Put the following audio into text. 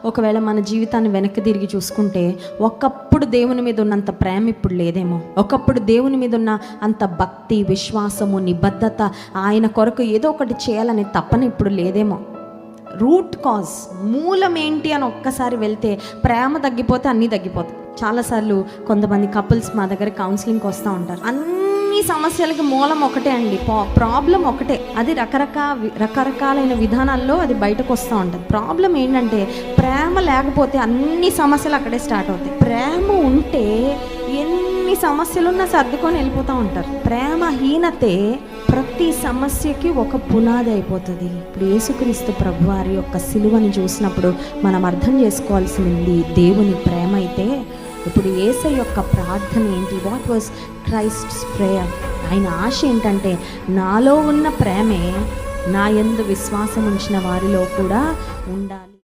ఒకవేళ మన జీవితాన్ని వెనక్కి తిరిగి చూసుకుంటే ఒకప్పుడు దేవుని మీద ఉన్నంత ప్రేమ ఇప్పుడు లేదేమో. ఒకప్పుడు దేవుని మీద ఉన్న అంత భక్తి, విశ్వాసము, నిబద్ధత, ఆయన కొరకు ఏదో ఒకటి చేయాలనే తపన ఇప్పుడు లేదేమో. రూట్ కాజ్, మూలం ఏంటి అని ఒక్కసారి వెళ్తే ప్రేమ తగ్గిపోతే అన్నీ తగ్గిపోతాయి. చాలాసార్లు కొంతమంది కపుల్స్ మా దగ్గర కౌన్సిలింగ్కి వస్తూ ఉంటారు. అన్ని సమస్యలకి మూలం ఒకటే అండి, ప్రాబ్లం ఒకటే. అది రకరకాలైన విధానాల్లో అది బయటకు వస్తూ ఉంటుంది. ప్రాబ్లం ఏంటంటే ప్రేమ లేకపోతే అన్ని సమస్యలు అక్కడే స్టార్ట్ అవుతాయి. ప్రేమ ఉంటే ఎన్ని సమస్యలున్నా సర్దుకొని వెళ్ళిపోతూ ఉంటారు. ప్రేమహీనతే ప్రతి సమస్యకి ఒక పునాది అయిపోతుంది. ఇప్పుడు యేసుక్రీస్తు ప్రభువారి యొక్క సిలువని చూసినప్పుడు మనం అర్థం చేసుకోవాల్సింది దేవుని ప్రేమ అయితే, ఇప్పుడు యేసయ్య యొక్క ప్రార్థన ఏంటి? What was Christ's prayer? ఆయన ఆశ ఏంటంటే నాలో ఉన్న ప్రేమే నా యందు విశ్వాసం ఉంచిన వారిలో కూడా ఉండాలి.